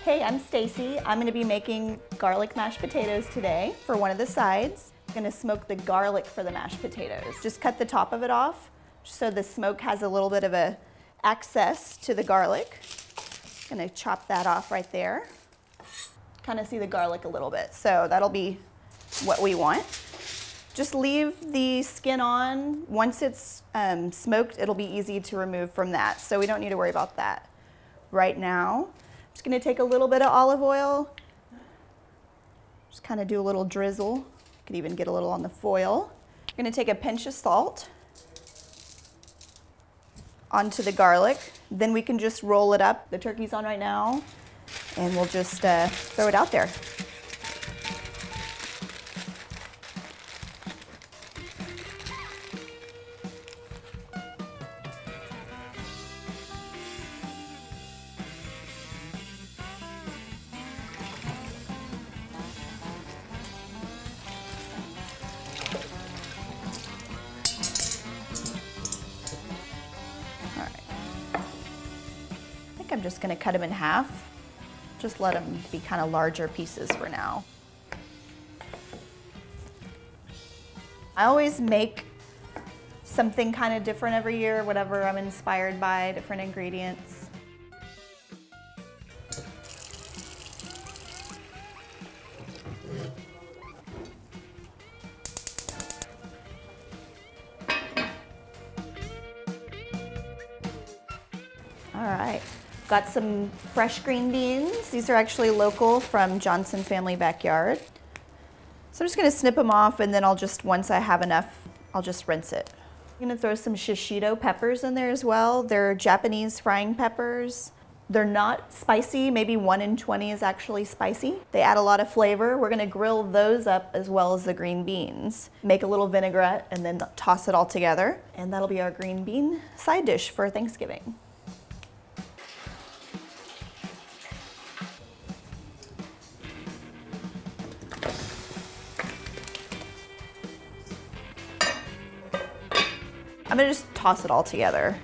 Hey, I'm Stacy. I'm gonna be making garlic mashed potatoes today for one of the sides. I'm gonna smoke the garlic for the mashed potatoes. Just cut the top of it off so the smoke has a little bit of a access to the garlic. Gonna chop that off right there. Kind of see the garlic a little bit, so that'll be what we want. Just leave the skin on. Once it's smoked, it'll be easy to remove from that, so we don't need to worry about that. Right now, I'm just gonna take a little bit of olive oil, just kind of do a little drizzle. You could even get a little on the foil. I'm gonna take a pinch of salt onto the garlic. Then we can just roll it up. The turkey's on right now, and we'll just throw it out there. I'm just going to cut them in half. Just let them be kind of larger pieces for now. I always make something kind of different every year, whatever I'm inspired by, different ingredients. All right. Got some fresh green beans. These are actually local from Johnson Family Backyard. So I'm just gonna snip them off, and then once I have enough, I'll just rinse it. I'm gonna throw some shishito peppers in there as well. They're Japanese frying peppers. They're not spicy, maybe 1 in 20 is actually spicy. They add a lot of flavor. We're gonna grill those up as well as the green beans. Make a little vinaigrette and then toss it all together. And that'll be our green bean side dish for Thanksgiving. I'm gonna just toss it all together.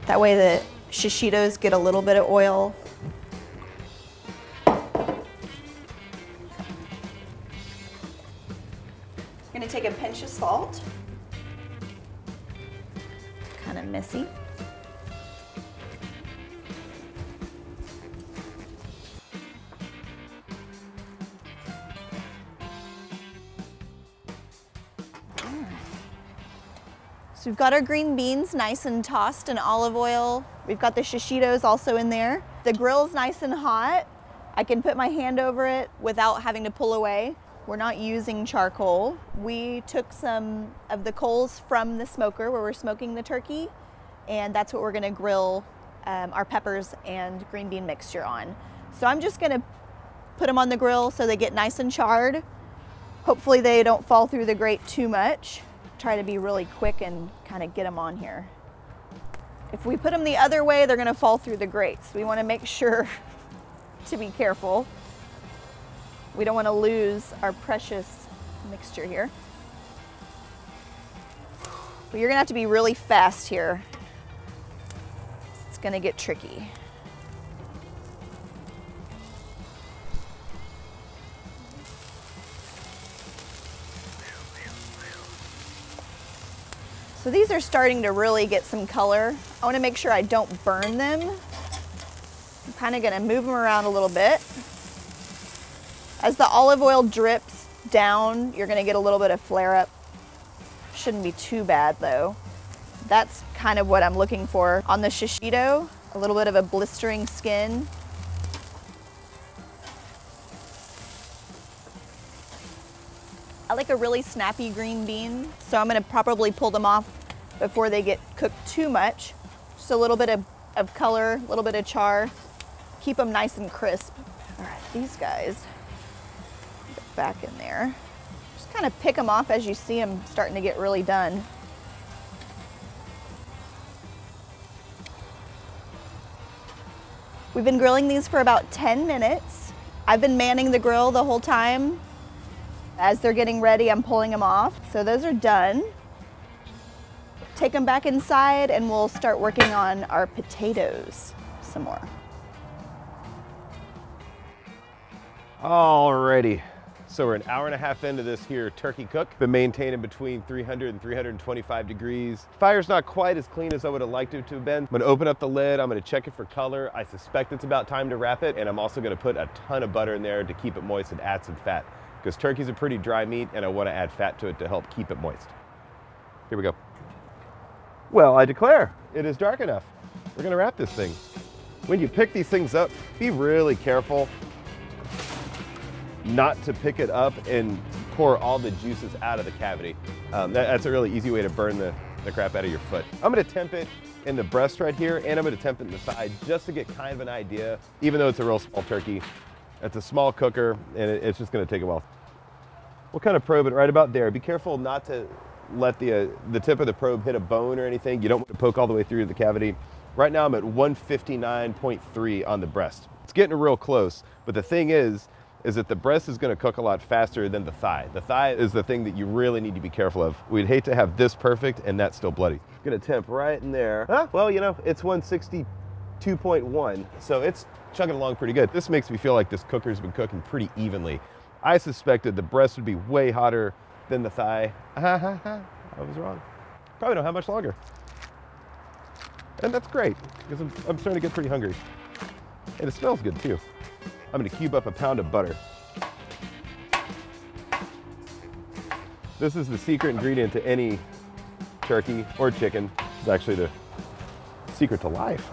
That way the shishitos get a little bit of oil. I'm gonna take a pinch of salt. Kind of messy. So we've got our green beans nice and tossed in olive oil. We've got the shishitos also in there. The grill's nice and hot. I can put my hand over it without having to pull away. We're not using charcoal. We took some of the coals from the smoker where we're smoking the turkey, and that's what we're gonna grill our peppers and green bean mixture on. So I'm just gonna put them on the grill so they get nice and charred. Hopefully they don't fall through the grate too much. Try to be really quick and kind of get them on here. If we put them the other way, they're gonna fall through the grates. We wanna make sure to be careful. We don't wanna lose our precious mixture here. But you're gonna have to be really fast here. It's gonna get tricky. So these are starting to really get some color. I want to make sure I don't burn them. I'm kind of going to move them around a little bit. As the olive oil drips down, you're going to get a little bit of flare up. Shouldn't be too bad though. That's kind of what I'm looking for on the shishito, a little bit of a blistering skin. I like a really snappy green bean, so I'm gonna probably pull them off before they get cooked too much. Just a little bit of color, a little bit of char. Keep them nice and crisp. All right, these guys, get back in there. Just kind of pick them off as you see them starting to get really done. We've been grilling these for about 10 minutes. I've been manning the grill the whole time. As they're getting ready, I'm pulling them off. So those are done. Take them back inside and we'll start working on our potatoes some more. Alrighty, so we're an hour and a half into this here turkey cook. Been maintaining between 300 and 325 degrees. Fire's not quite as clean as I would have liked it to have been. I'm gonna open up the lid, I'm gonna check it for color. I suspect it's about time to wrap it, and I'm also gonna put a ton of butter in there to keep it moist and add some fat, because turkey's a pretty dry meat and I wanna add fat to it to help keep it moist. Here we go. Well, I declare, it is dark enough. We're gonna wrap this thing. When you pick these things up, be really careful not to pick it up and pour all the juices out of the cavity. That's a really easy way to burn the crap out of your foot. I'm gonna temp it in the breast right here, and I'm gonna temp it in the side just to get kind of an idea. Even though it's a real small turkey, it's a small cooker, and it's just gonna take a while. We'll kind of probe it right about there. Be careful not to let the tip of the probe hit a bone or anything. You don't want to poke all the way through the cavity. Right now I'm at 159.3 on the breast. It's getting real close, but the thing is that the breast is going to cook a lot faster than the thigh. The thigh is the thing that you really need to be careful of. We'd hate to have this perfect and that's still bloody. Gonna temp right in there. Huh? Well, you know, it's 162.1, so it's chugging along pretty good. This makes me feel like this cooker's been cooking pretty evenly. I suspected the breast would be way hotter than the thigh. I was wrong. Probably don't have much longer. And that's great, because I'm starting to get pretty hungry. And it smells good too. I'm gonna cube up a pound of butter. This is the secret ingredient to any turkey or chicken. It's actually the secret to life.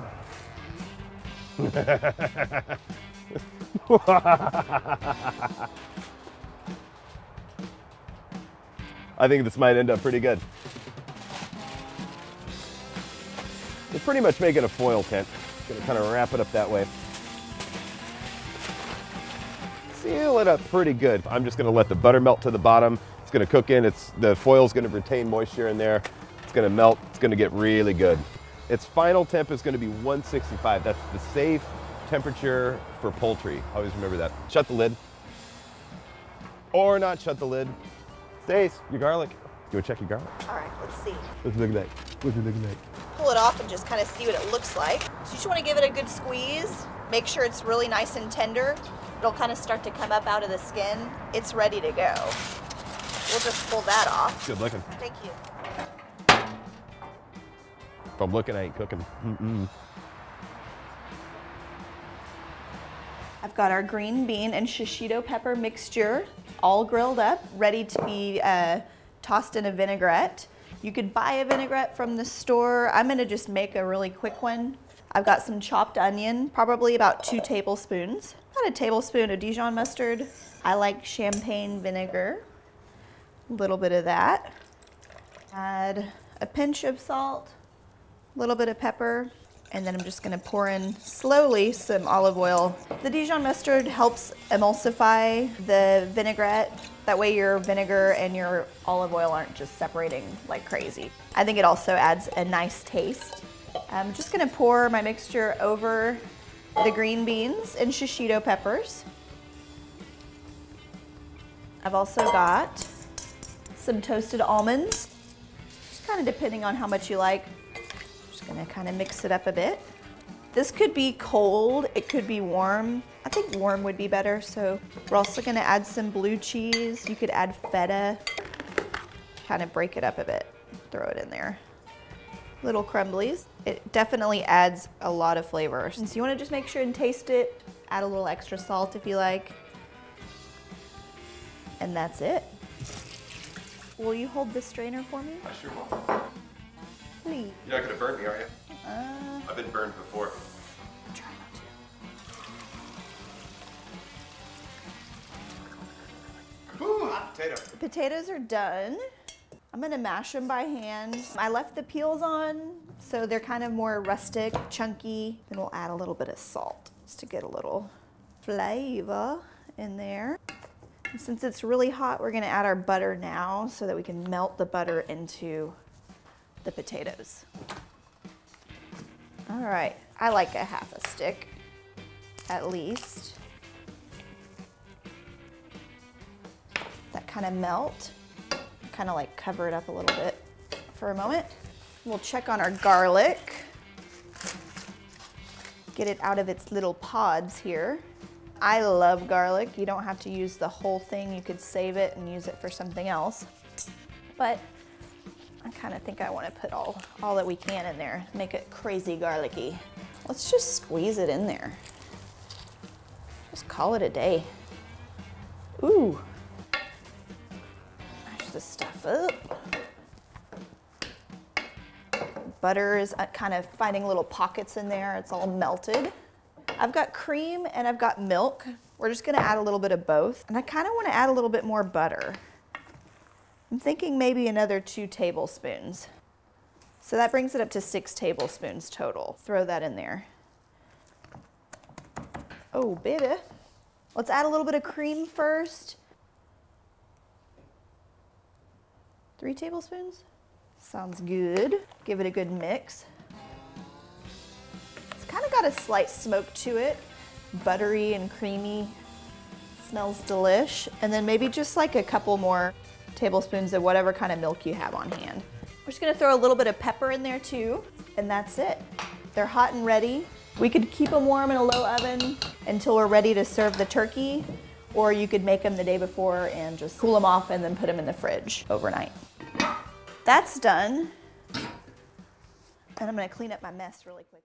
I think this might end up pretty good. We're pretty much making a foil tent. Gonna kind of wrap it up that way. Seal it up pretty good. I'm just gonna let the butter melt to the bottom. It's gonna cook in. The foil's gonna retain moisture in there. It's gonna melt. It's gonna get really good. Its final temp is gonna be 165. That's the safe temperature for poultry. Always remember that. Shut the lid. Or not shut the lid. Stace, your garlic. You wanna check your garlic? All right, let's see. What's it looking like? What's it looking like? Pull it off and just kind of see what it looks like. So you just want to give it a good squeeze. Make sure it's really nice and tender. It'll kind of start to come up out of the skin. It's ready to go. We'll just pull that off. Good looking. Thank you. If I'm looking, I ain't cooking. I've got our green bean and shishito pepper mixture all grilled up, ready to be tossed in a vinaigrette. You could buy a vinaigrette from the store. I'm gonna just make a really quick one. I've got some chopped onion, probably about 2 tablespoons. About a tablespoon of Dijon mustard. I like champagne vinegar, a little bit of that. Add a pinch of salt, a little bit of pepper, and then I'm just gonna pour in slowly some olive oil. The Dijon mustard helps emulsify the vinaigrette. That way your vinegar and your olive oil aren't just separating like crazy. I think it also adds a nice taste. I'm just gonna pour my mixture over the green beans and shishito peppers. I've also got some toasted almonds, just kind of depending on how much you like. Just gonna kind of mix it up a bit. This could be cold, it could be warm. I think warm would be better, so we're also gonna add some blue cheese. You could add feta, kind of break it up a bit, throw it in there. Little crumblies. It definitely adds a lot of flavor. So you wanna just make sure and taste it, add a little extra salt if you like, and that's it. Will you hold the strainer for me? I sure will. Please. You're not gonna burn me, are you? I've been burned before. Try not to. Ooh, hot potato. The potatoes are done. I'm gonna mash them by hand. I left the peels on, so they're kind of more rustic, chunky. Then we'll add a little bit of salt, just to get a little flavor in there. And since it's really hot, we're gonna add our butter now so that we can melt the butter into the potatoes. All right, I like a half a stick, at least. That kind of melt. Kind of like cover it up a little bit for a moment. We'll check on our garlic. Get it out of its little pods here. I love garlic. You don't have to use the whole thing. You could save it and use it for something else. But I kind of think I want to put all that we can in there, make it crazy garlicky. Let's just squeeze it in there. Just call it a day. Ooh. Mash this stuff up. Butter is kind of finding little pockets in there. It's all melted. I've got cream and I've got milk. We're just gonna add a little bit of both. And I kind of want to add a little bit more butter. I'm thinking maybe another 2 tablespoons. So that brings it up to 6 tablespoons total. Throw that in there. Oh, baby. Let's add a little bit of cream first. 3 tablespoons? Sounds good. Give it a good mix. It's kind of got a slight smoke to it. Buttery and creamy. Smells delish. And then maybe just like a couple more tablespoons of whatever kind of milk you have on hand. We're just gonna throw a little bit of pepper in there too, and that's it. They're hot and ready. We could keep them warm in a low oven until we're ready to serve the turkey, or you could make them the day before and just cool them off and then put them in the fridge overnight. That's done. And I'm gonna clean up my mess really quick.